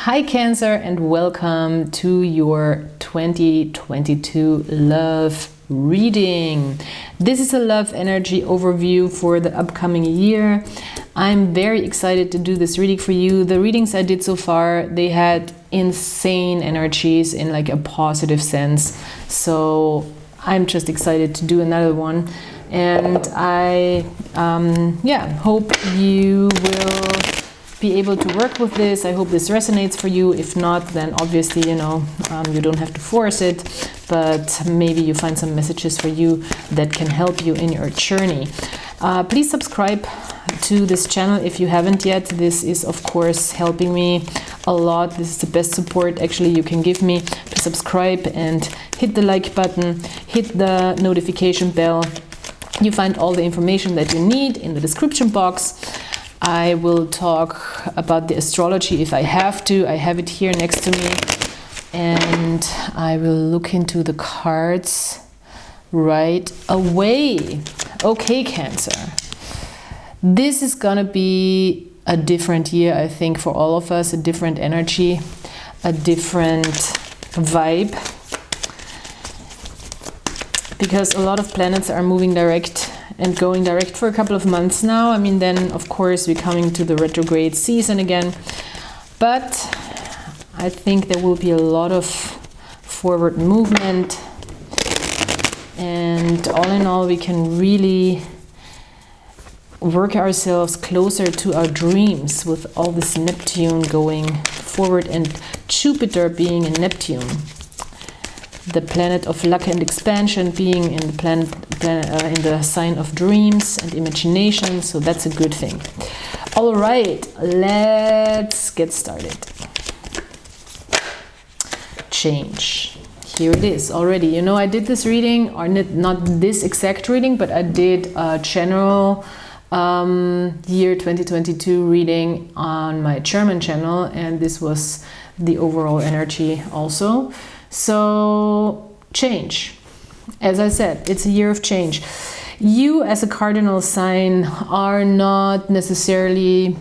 Hi Cancer, and welcome to your 2022 love reading. This is a love energy overview for the upcoming year. I'm very excited to do this reading for you. The readings I did so far, they had insane energies in like a positive sense. So I'm just excited to do another one. And I hope you will be able to work with this. I hope this resonates for you. If not, then obviously, you don't have to force it, but maybe you find some messages for you that can help you in your journey. Please subscribe to this channel if you haven't yet. This is, of course, helping me a lot. This is the best support actually you can give me, to subscribe and hit the like button, hit the notification bell. You find all the information that you need in the description box. I will talk about the astrology if I have to. I have it here next to me, and I will look into the cards right away. Okay, Cancer. This is gonna be a different year, I think, for all of us, a different energy, a different vibe, because a lot of planets are moving direct and going direct for a couple of months now. I mean, then of course we're coming to the retrograde season again, but I think there will be a lot of forward movement, and all in all we can really work ourselves closer to our dreams with all this Neptune going forward and Jupiter being in Neptune, the planet of luck and expansion, being in the in the sign of dreams and imagination, so that's a good thing. All right, let's get started. Change. Here it is already. You know, I did this reading, or not this exact reading, but I did a general year 2022 reading on my German channel, and this was the overall energy also. So change, as I said, it's a year of change. You as a cardinal sign are not necessarily,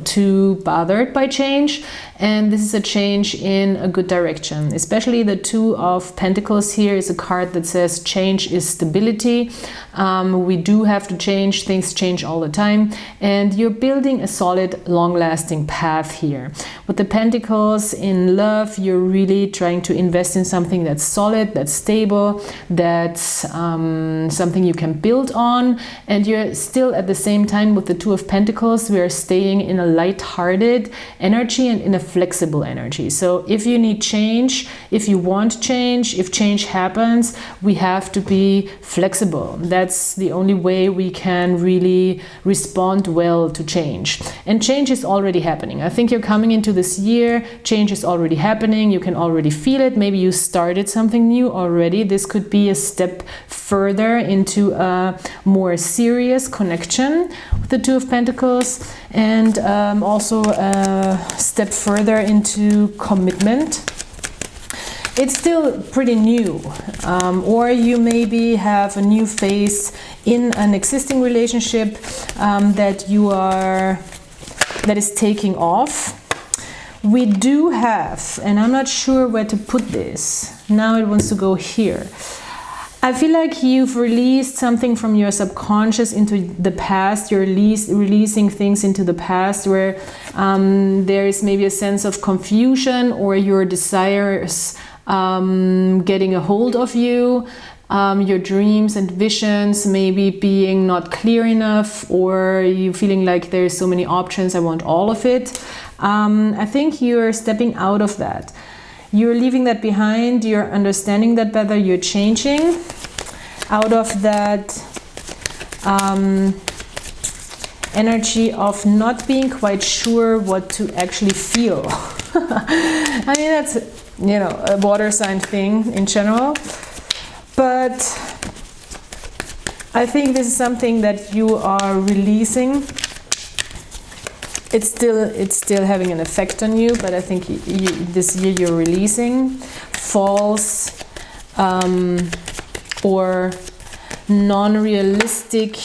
too bothered by change, and this is a change in a good direction. Especially the Two of Pentacles here is a card that says change is stability. We do have to change, things change all the time, and you're building a solid, long-lasting path here. With the Pentacles in love, you're really trying to invest in something that's solid, that's stable, that's something you can build on, and you're still at the same time with the Two of Pentacles, we are staying in a light-hearted energy and in a flexible energy. So if you need change, if you want change, if change happens, we have to be flexible. That's the only way we can really respond well to change. And change is already happening. I think you're coming into this year, change is already happening. You can already feel it. Maybe you started something new already. This could be a step further into a more serious connection with the Two of Pentacles, and also a step further into commitment. It's still pretty new, or you maybe have a new phase in an existing relationship that is taking off. We do have, and I'm not sure where to put this. Now it wants to go here. I feel like you've released something from your subconscious into the past. You're releasing things into the past where there is maybe a sense of confusion, or your desires getting a hold of you, your dreams and visions maybe being not clear enough, or you feeling like there's so many options, I want all of it. I think you're stepping out of that. You're leaving that behind, you're understanding that better, you're changing out of that energy of not being quite sure what to actually feel. I mean, that's, a water sign thing in general, but I think this is something that you are releasing. It's still having an effect on you, but I think this year you're releasing false or non-realistic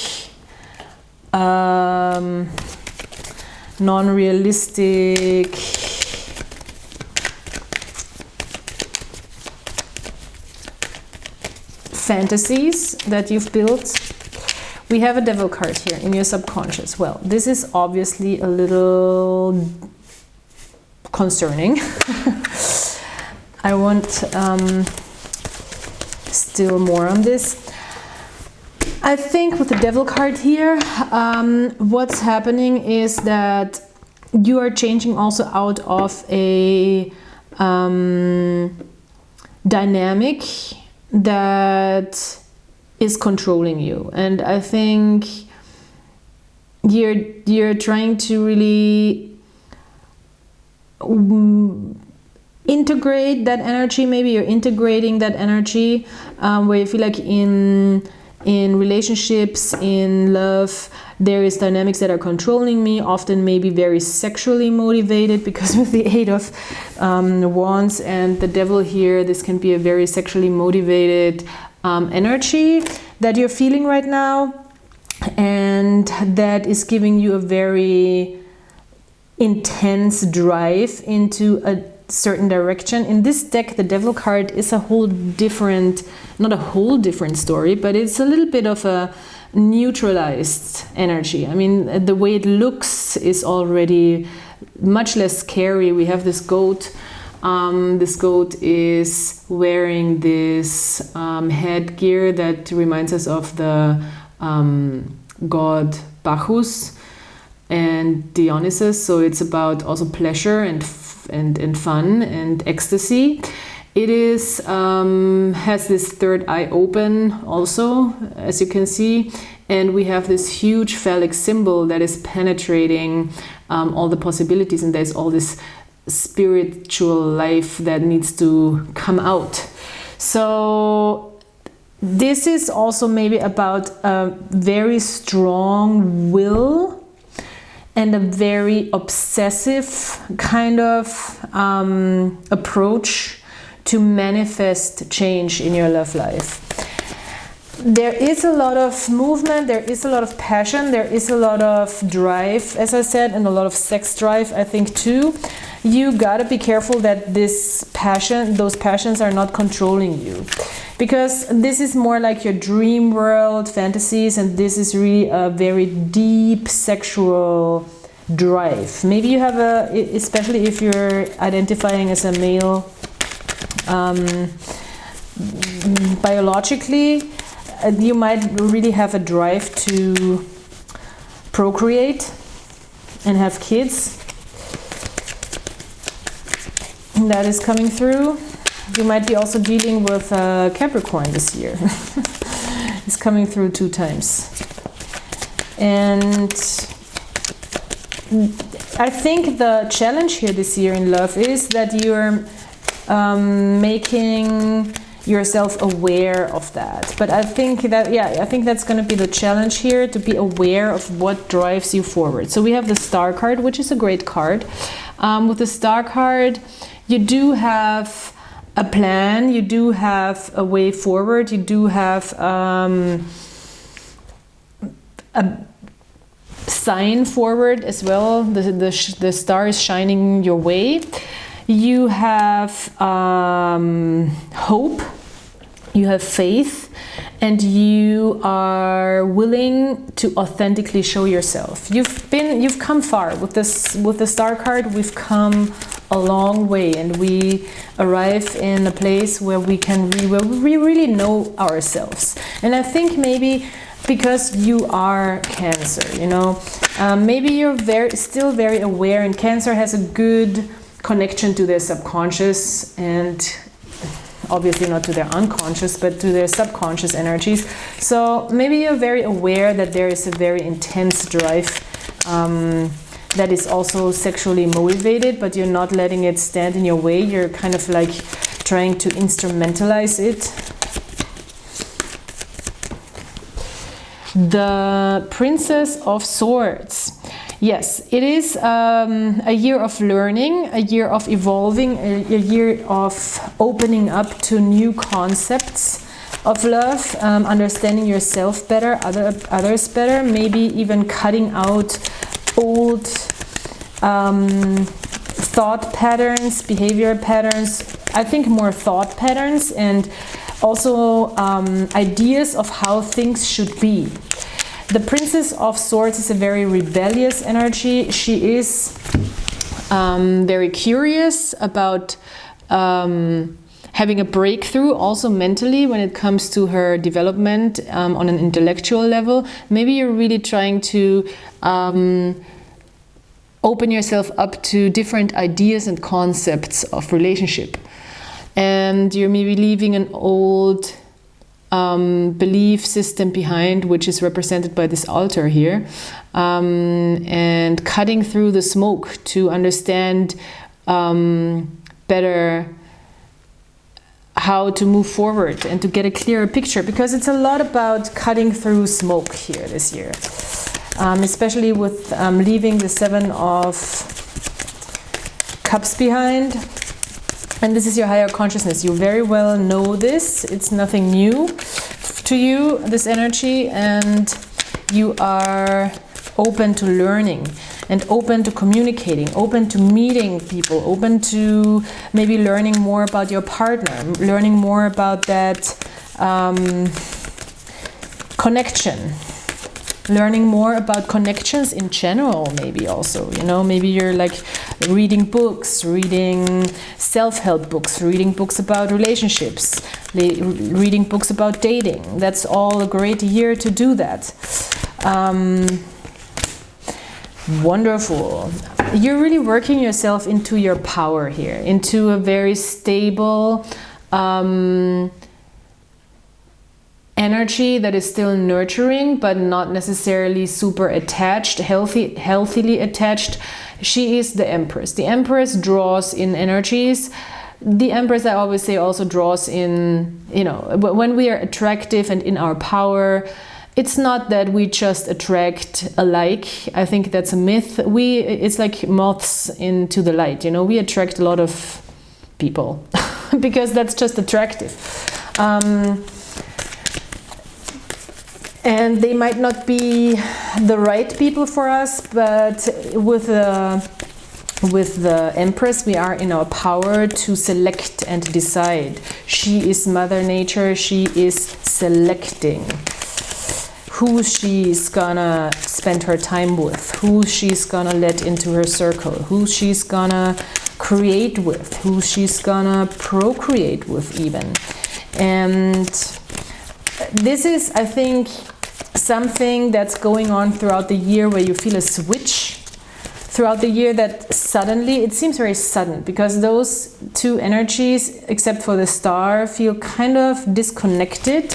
fantasies that you've built. We have a devil card here in your subconscious. Well, this is obviously a little concerning. I want still more on this. I think with the devil card here, what's happening is that you are changing also out of a dynamic that is controlling you, and I think you're trying to really integrate that energy. Maybe you're integrating that energy where you feel like in relationships, in love, there is dynamics that are controlling me, often maybe very sexually motivated, because with the 8 of Wands and the devil here, this can be a very sexually motivated energy that you're feeling right now, and that is giving you a very intense drive into a certain direction. In this deck, the devil card is a whole different, not a whole different story, but it's a little bit of a neutralized energy. I mean, the way it looks is already much less scary. We have this goat. This goat is wearing this headgear that reminds us of the god Bacchus and Dionysus. So it's about also pleasure and fun and ecstasy. It is has this third eye open also, as you can see, and we have this huge phallic symbol that is penetrating all the possibilities, and there's all this spiritual life that needs to come out. So this is also maybe about a very strong will and a very obsessive kind of approach to manifest change in your love life. There is a lot of movement, there is a lot of passion, there is a lot of drive, as I said, and a lot of sex drive, I think, too. You gotta be careful that this passion, those passions are not controlling you, because this is more like your dream world fantasies, and this is really a very deep sexual drive. Maybe you have a, especially if you're identifying as a male, biologically, you might really have a drive to procreate and have kids. That is coming through. You might be also dealing with Capricorn this year. It's coming through 2 times. And I think the challenge here this year in love is that you're making yourself aware of that. But I think that, yeah, I think that's going to be the challenge here, to be aware of what drives you forward. So we have the Star card, which is a great card. With the Star card, you do have a plan, you do have a way forward, you do have a sign forward as well. The star is shining your way. You have hope, you have faith, and you are willing to authentically show yourself. You've come far with this. With the Star card, we've come a long way, and we arrive in a place where we really know ourselves. And I think maybe because you are Cancer, you know, maybe you're still very aware, and Cancer has a good connection to their subconscious, and obviously not to their unconscious, but to their subconscious energies. So maybe you're very aware that there is a very intense drive that is also sexually motivated, but you're not letting it stand in your way. You're kind of like trying to instrumentalize it. The Princess of Swords. Yes, it is a year of learning, a year of evolving, a year of opening up to new concepts of love, understanding yourself better, others better, maybe even cutting out old thought patterns, behavior patterns. I think more thought patterns, and Also ideas of how things should be. The Princess of Swords is a very rebellious energy. She is very curious about having a breakthrough, also mentally, when it comes to her development on an intellectual level. Maybe you're really trying to open yourself up to different ideas and concepts of relationship. And you're maybe leaving an old belief system behind, which is represented by this altar here, and cutting through the smoke to understand better how to move forward and to get a clearer picture, because it's a lot about cutting through smoke here this year, especially with leaving the Seven of Cups behind. And this is your higher consciousness. You very well know this. It's nothing new to you, this energy, and you are open to learning and open to communicating, open to meeting people, open to maybe learning more about your partner, learning more about that connection. Learning more about connections in general, maybe also, you know, maybe you're like reading books, reading self-help books, reading books about relationships, reading books about dating. That's all a great year to do that. Wonderful. You're really working yourself into your power here, into a very stable energy that is still nurturing, but not necessarily super attached, healthily attached. She is the Empress. The Empress draws in energies. The Empress, I always say, also draws in, you know, when we are attractive and in our power, it's not that we just attract alike. I think that's a myth. It's like moths into the light, you know, we attract a lot of people because that's just attractive. And they might not be the right people for us, but with the Empress, we are in our power to select and decide. She is Mother Nature. She is selecting who she's gonna spend her time with, who she's gonna let into her circle, who she's gonna create with, who she's gonna procreate with even. And this is, I think, something that's going on throughout the year, where you feel a switch throughout the year that suddenly, it seems very sudden, because those two energies, except for the star, feel kind of disconnected.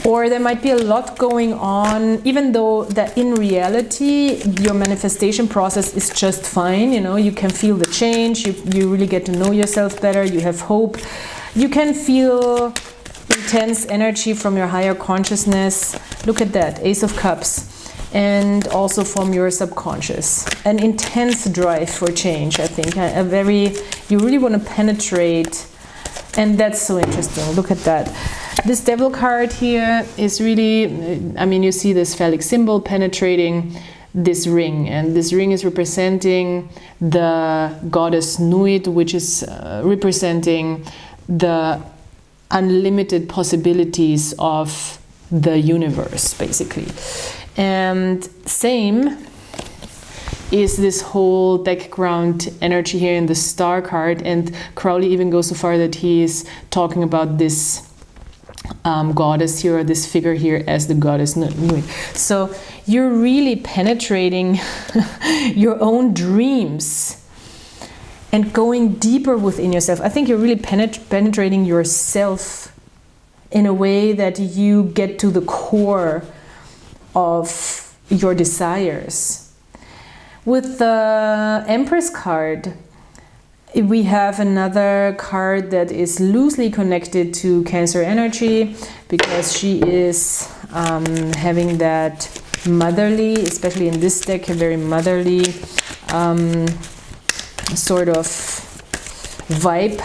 Or there might be a lot going on, even though that in reality your manifestation process is just fine. You know, you can feel the change, you really get to know yourself better, you have hope. You can feel intense energy from your higher consciousness. Look at that, Ace of Cups. And also from your subconscious. An intense drive for change, I think. You really want to penetrate. And that's so interesting. Look at that. This Devil card here is really, I mean, you see this phallic symbol penetrating this ring, and this ring is representing the goddess Nuit, which is representing the unlimited possibilities of the universe, basically. And same is this whole background energy here in the star card, and Crowley even goes so far that he is talking about this goddess here, or this figure here, as the goddess Nuit. So you're really penetrating your own dreams and going deeper within yourself. I think you're really penetrating yourself in a way that you get to the core of your desires. With the Empress card, we have another card that is loosely connected to Cancer energy, because she is having that motherly, especially in this deck, a very motherly sort of vibe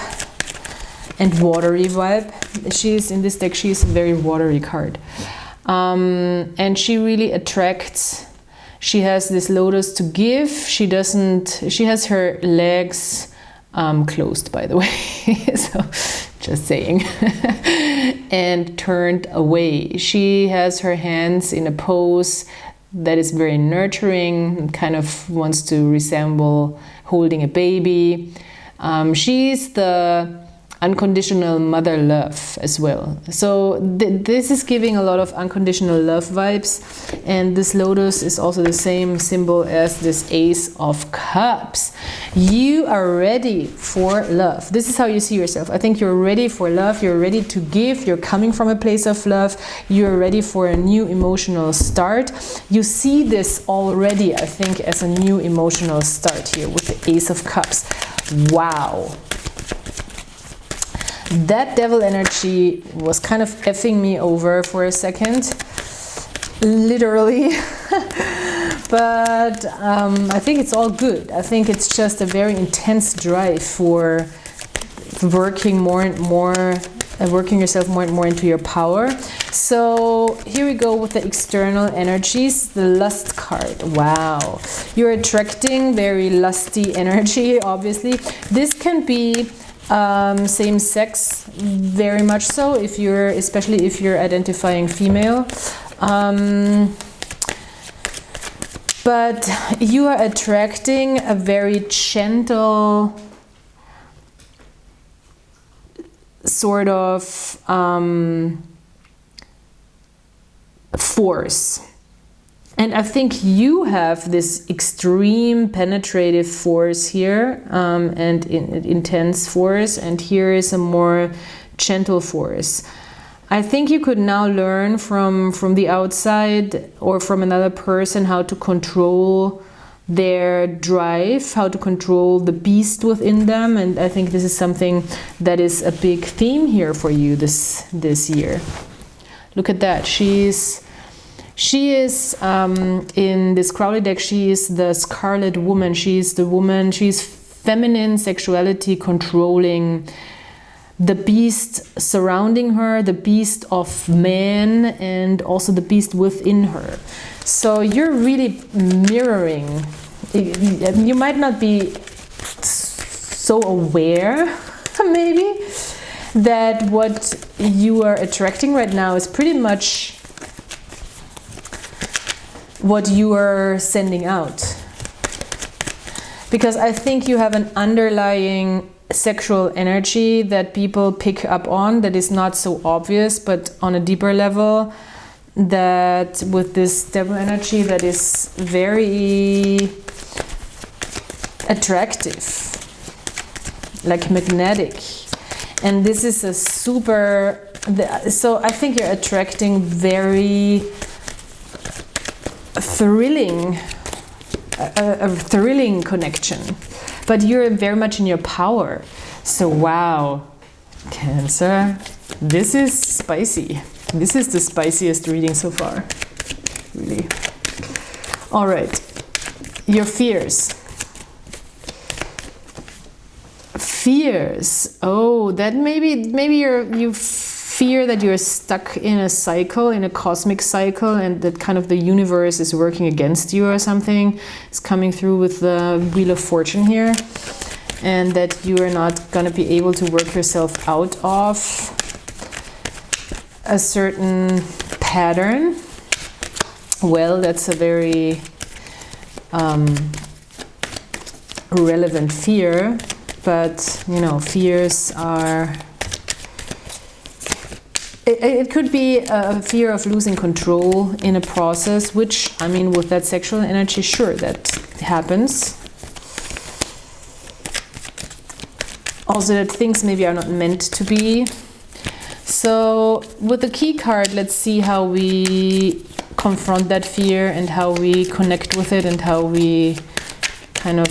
and watery vibe. She's in this deck, she's a very watery card. And she really attracts. She has this lotus to give. She has her legs closed, by the way. So just saying. And turned away. She has her hands in a pose that is very nurturing, kind of wants to resemble holding a baby. She's the unconditional mother love as well. So this is giving a lot of unconditional love vibes, and this lotus is also the same symbol as this Ace of Cups. You are ready for love. This is how you see yourself. I think you're ready for love, you're ready to give, you're coming from a place of love, you're ready for a new emotional start. You see this already, I think, as a new emotional start here with the Ace of Cups. Wow. That devil energy was kind of effing me over for a second, literally. But I think it's all good. I think it's just a very intense drive for working more and more, working yourself more and more into your power. So here we go with the external energies, the lust card. Wow, you're attracting very lusty energy, obviously. This can be same sex, very much so, if you're, especially if you're identifying female. But you are attracting a very gentle sort of force. And I think you have this extreme penetrative force here, and intense force, and here is a more gentle force. I think you could now learn from the outside or from another person how to control their drive, how to control the beast within them, and I think this is something that is a big theme here for you this year. Look at that. She is in this Crowley deck, she is the Scarlet Woman. She's the woman, she's feminine sexuality controlling the beast surrounding her, the beast of man, and also the beast within her. So you're really mirroring. You might not be so aware, maybe, that what you are attracting right now is pretty much what you are sending out, because I think you have an underlying sexual energy that people pick up on that is not so obvious, but on a deeper level, that with this devil energy that is very attractive, like magnetic. And this is a super, so I think you're attracting very thrilling, a thrilling connection, but you're very much in your power. So wow, Cancer, this is spicy. This is the spiciest reading so far, really. All right, your fears. Fears. Oh, that maybe you fear that you're stuck in a cycle, in a cosmic cycle, and that kind of the universe is working against you or something. It's coming through with the Wheel of Fortune here, and that you are not going to be able to work yourself out of a certain pattern. Well, that's a very relevant fear, but you know, fears are, it could be a fear of losing control in a process, which, I mean, with that sexual energy, sure, that happens. Also that things maybe are not meant to be. So with the key card, let's see how we confront that fear and how we connect with it and how we kind of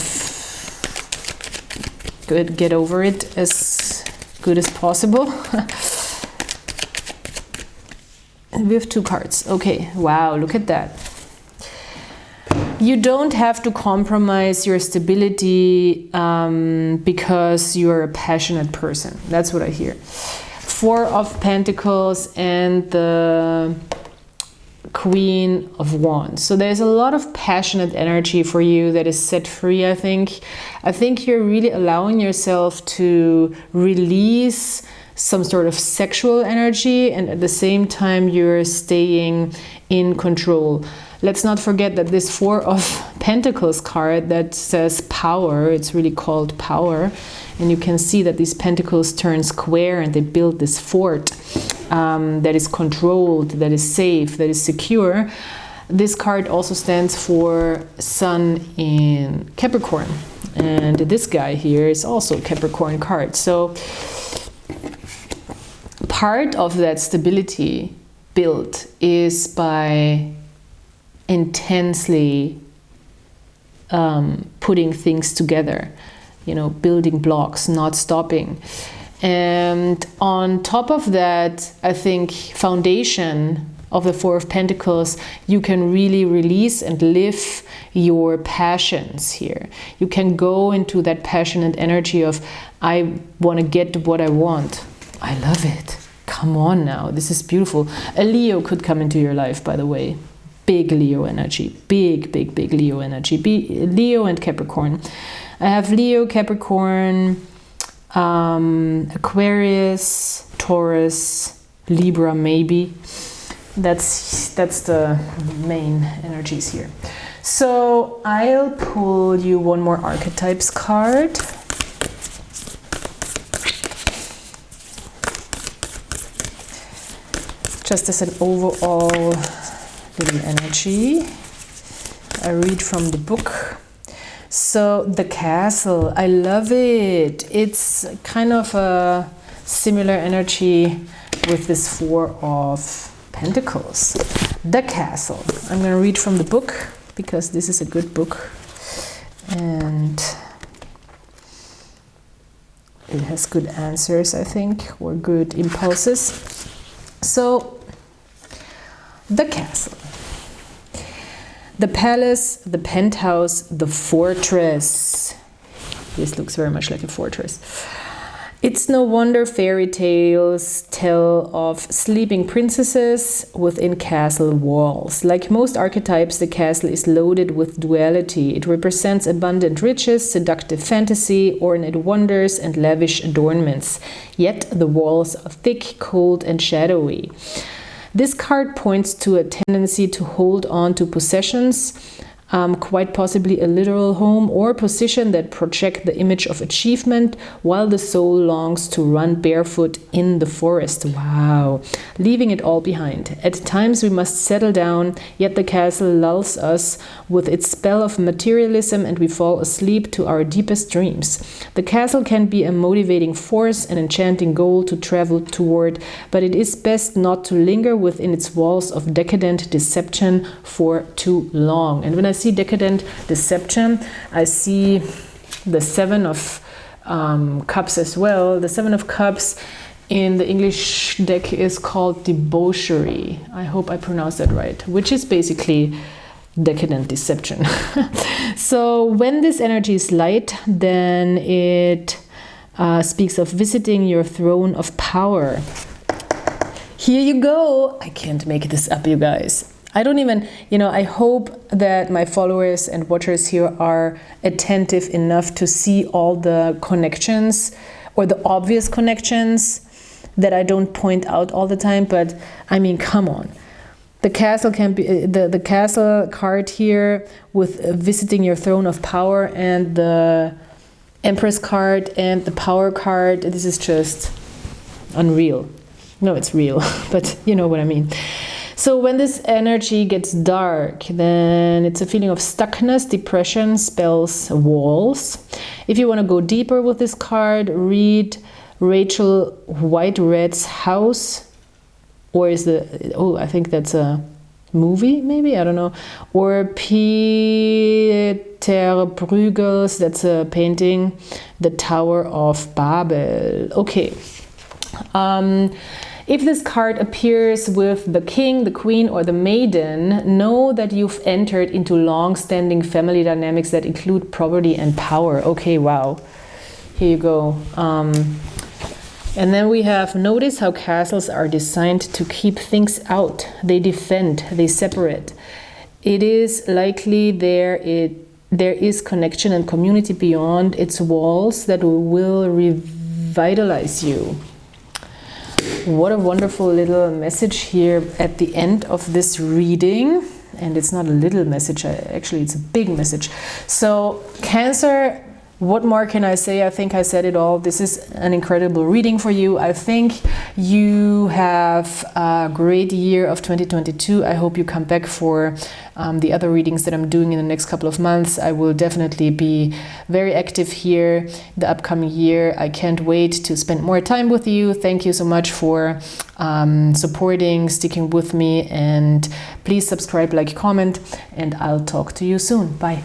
get over it as good as possible. We have two cards. Okay, wow, look at that. You don't have to compromise your stability because you're a passionate person. That's what I hear. Four of Pentacles and the Queen of Wands. So there's a lot of passionate energy for you that is set free, I think. I think you're really allowing yourself to release some sort of sexual energy, and at the same time you're staying in control. Let's not forget that this Four of Pentacles card that says power, it's really called power, and you can see that these pentacles turn square and they build this fort that is controlled, that is safe, that is secure. This card also stands for Sun in Capricorn, and this guy here is also a Capricorn card. So part of that stability built is by intensely putting things together, you know, building blocks, not stopping. And on top of that, I think foundation of the Four of Pentacles, you can really release and live your passions here. You can go into that passionate energy of, I want to get what I want. I love it. Come on now, this is beautiful. A Leo could come into your life, by the way. Big Leo energy, big Leo energy. Leo and Capricorn. I have Leo, Capricorn, Aquarius, Taurus, Libra, maybe. That's the main energies here. So I'll pull you one more archetypes card. Just as an overall little energy. I read from the book. So the Castle, I love it. It's kind of a similar energy with this Four of Pentacles. The Castle. I'm going to read from the book because this is a good book and it has good answers, I think, or good impulses. So the Castle. The palace, the penthouse, the fortress. This looks very much like a fortress. It's no wonder fairy tales tell of sleeping princesses within castle walls. Like most archetypes, the castle is loaded with duality. It represents abundant riches, seductive fantasy, ornate wonders, and lavish adornments. Yet the walls are thick, cold, and shadowy. This card points to a tendency to hold on to possessions, quite possibly a literal home or position that project the image of achievement, while the soul longs to run barefoot in the forest. Wow, leaving it all behind. At times we must settle down, yet the castle lulls us with its spell of materialism and we fall asleep to our deepest dreams. The castle can be a motivating force, an enchanting goal to travel toward, but it is best not to linger within its walls of decadent deception for too long. And when I see decadent deception, I see the Seven of Cups as well. The Seven of Cups in the English deck is called debauchery. I hope I pronounced that right, which is basically decadent deception. So when this energy is light, then it speaks of visiting your throne of power. Here you go. I can't make this up, you guys. I don't even, I hope that my followers and watchers here are attentive enough to see all the connections or the obvious connections that I don't point out all the time. But I mean, come on. The castle can be the castle card here with visiting your throne of power, and the Empress card and the power card. This is just unreal. No, it's real, but you know what I mean. So when this energy gets dark, then it's a feeling of stuckness, depression, spells, walls. If you want to go deeper with this card, read Rachel Whitered's House, or is I think that's a movie, maybe, I don't know, or Peter Bruegel's, that's a painting, The Tower of Babel. Okay. If this card appears with the king, the queen, or the maiden, know that you've entered into long-standing family dynamics that include property and power. Okay, wow. Here you go. And then we have, notice how castles are designed to keep things out. They defend, they separate. It is likely there is connection and community beyond its walls that will revitalize you. What a wonderful little message here at the end of this reading. And it's not a little message, actually it's a big message. So Cancer, what more can I say? I think I said it all. This is an incredible reading for you. I think you have a great year of 2022. I hope you come back for the other readings that I'm doing in the next couple of months. I will definitely be very active here the upcoming year. I can't wait to spend more time with you. Thank you so much for supporting, sticking with me, and please subscribe, like, comment, and I'll talk to you soon. Bye.